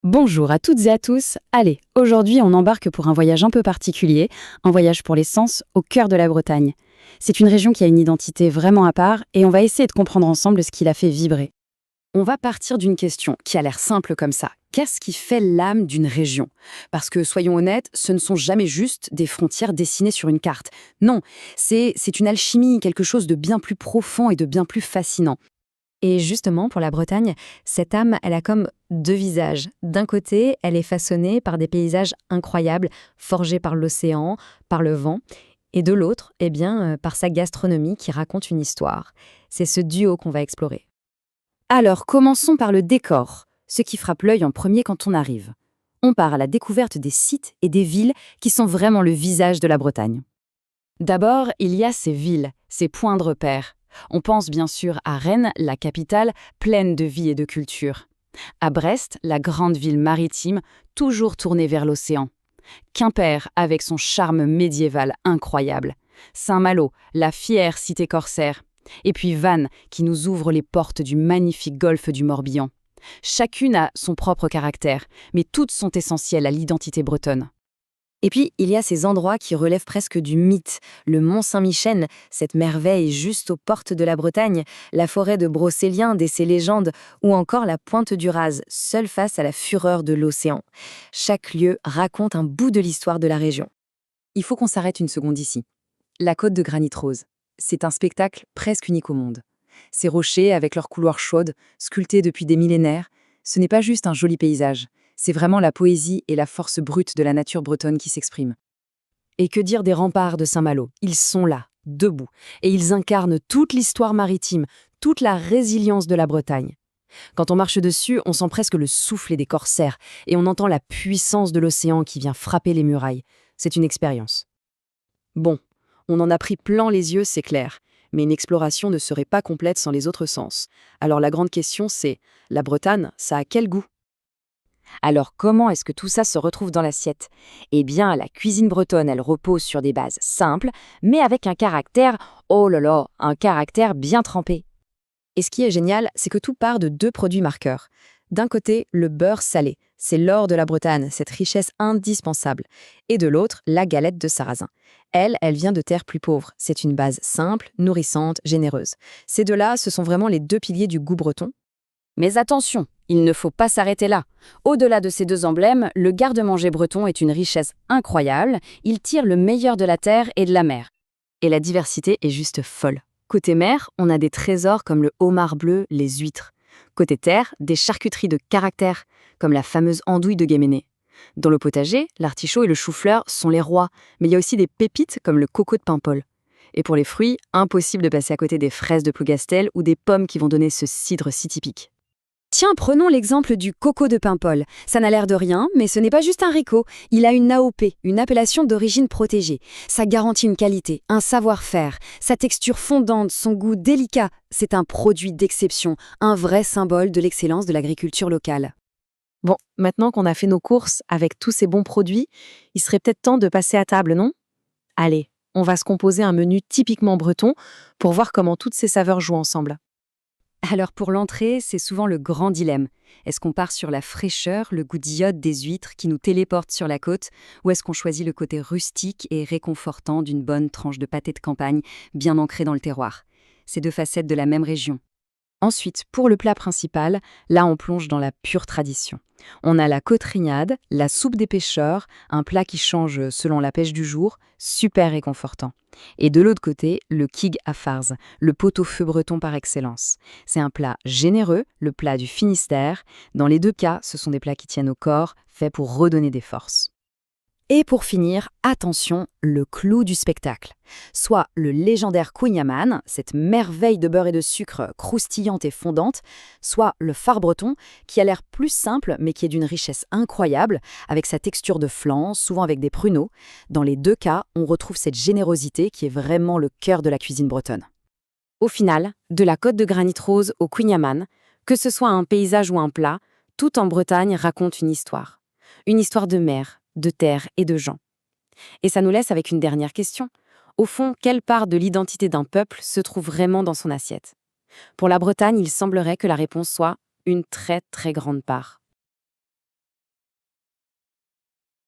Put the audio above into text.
Bonjour à toutes et à tous. Allez, aujourd'hui on embarque pour un voyage un peu particulier, un voyage pour les sens au cœur de la Bretagne. C'est une région qui a une identité vraiment à part et on va essayer de comprendre ensemble ce qui la fait vibrer. On va partir d'une question qui a l'air simple comme ça. Qu'est-ce qui fait l'âme d'une région? Parce que, soyons honnêtes, ce ne sont jamais juste des frontières dessinées sur une carte. Non, c'est une alchimie, quelque chose de bien plus profond et de bien plus fascinant. Et justement, pour la Bretagne, cette âme, elle a comme deux visages. D'un côté, elle est façonnée par des paysages incroyables, forgés par l'océan, par le vent. Et de l'autre, par sa gastronomie qui raconte une histoire. C'est ce duo qu'on va explorer. Alors, commençons par le décor, ce qui frappe l'œil en premier quand on arrive. On part à la découverte des sites et des villes qui sont vraiment le visage de la Bretagne. D'abord, il y a ces villes, ces points de repère. On pense bien sûr à Rennes, la capitale, pleine de vie et de culture. À Brest, la grande ville maritime, toujours tournée vers l'océan. Quimper, avec son charme médiéval incroyable. Saint-Malo, la fière cité corsaire. Et puis Vannes, qui nous ouvre les portes du magnifique golfe du Morbihan. Chacune a son propre caractère, mais toutes sont essentielles à l'identité bretonne. Et puis, il y a ces endroits qui relèvent presque du mythe. Le Mont Saint-Michel, cette merveille juste aux portes de la Bretagne, la forêt de Brocéliande et ses légendes, ou encore la pointe du Raz, seule face à la fureur de l'océan. Chaque lieu raconte un bout de l'histoire de la région. Il faut qu'on s'arrête une seconde ici. La côte de granit rose. C'est un spectacle presque unique au monde. Ces rochers, avec leurs couloirs chaudes, sculptés depuis des millénaires, ce n'est pas juste un joli paysage. C'est vraiment la poésie et la force brute de la nature bretonne qui s'expriment. Et que dire des remparts de Saint-Malo? Ils sont là, debout, et ils incarnent toute l'histoire maritime, toute la résilience de la Bretagne. Quand on marche dessus, on sent presque le souffle des corsaires, et on entend la puissance de l'océan qui vient frapper les murailles. C'est une expérience. Bon, on en a pris plein les yeux, c'est clair, mais une exploration ne serait pas complète sans les autres sens. Alors la grande question c'est, la Bretagne, ça a quel goût? Alors comment est-ce que tout ça se retrouve dans l'assiette? Eh bien, la cuisine bretonne, elle repose sur des bases simples, mais avec un caractère, oh là là, un caractère bien trempé. Et ce qui est génial, c'est que tout part de deux produits marqueurs. D'un côté, le beurre salé, c'est l'or de la Bretagne, cette richesse indispensable. Et de l'autre, la galette de sarrasin. Elle vient de terres plus pauvres. C'est une base simple, nourrissante, généreuse. Ces deux-là, ce sont vraiment les deux piliers du goût breton. Mais attention, il ne faut pas s'arrêter là. Au-delà de ces deux emblèmes, le garde-manger breton est une richesse incroyable. Il tire le meilleur de la terre et de la mer. Et la diversité est juste folle. Côté mer, on a des trésors comme le homard bleu, les huîtres. Côté terre, des charcuteries de caractère, comme la fameuse andouille de Guéméné. Dans le potager, l'artichaut et le chou-fleur sont les rois, mais il y a aussi des pépites comme le coco de Paimpol. Et pour les fruits, impossible de passer à côté des fraises de Plougastel ou des pommes qui vont donner ce cidre si typique. Tiens, prenons l'exemple du coco de Paimpol. Ça n'a l'air de rien, mais ce n'est pas juste un haricot. Il a une AOP, une appellation d'origine protégée. Ça garantit une qualité, un savoir-faire. Sa texture fondante, son goût délicat, c'est un produit d'exception, un vrai symbole de l'excellence de l'agriculture locale. Bon, maintenant qu'on a fait nos courses avec tous ces bons produits, il serait peut-être temps de passer à table, non? Allez, on va se composer un menu typiquement breton pour voir comment toutes ces saveurs jouent ensemble. Alors pour l'entrée, c'est souvent le grand dilemme. Est-ce qu'on part sur la fraîcheur, le goût d'iode des huîtres qui nous téléporte sur la côte, ou est-ce qu'on choisit le côté rustique et réconfortant d'une bonne tranche de pâté de campagne bien ancrée dans le terroir? C'est deux facettes de la même région. Ensuite, pour le plat principal, là on plonge dans la pure tradition. On a la côte-rignade, la soupe des pêcheurs, un plat qui change selon la pêche du jour, super réconfortant. Et de l'autre côté, le kig à farce, le pot-au-feu breton par excellence. C'est un plat généreux, le plat du Finistère. Dans les deux cas, ce sont des plats qui tiennent au corps, faits pour redonner des forces. Et pour finir, attention, le clou du spectacle. Soit le légendaire kouign-amann, cette merveille de beurre et de sucre croustillante et fondante, soit le phare breton, qui a l'air plus simple mais qui est d'une richesse incroyable, avec sa texture de flan, souvent avec des pruneaux. Dans les deux cas, on retrouve cette générosité qui est vraiment le cœur de la cuisine bretonne. Au final, de la côte de granit rose au kouign-amann, que ce soit un paysage ou un plat, tout en Bretagne raconte une histoire. Une histoire de mer, de terre et de gens. Et ça nous laisse avec une dernière question. Au fond, quelle part de l'identité d'un peuple se trouve vraiment dans son assiette? Pour la Bretagne, il semblerait que la réponse soit une très très grande part.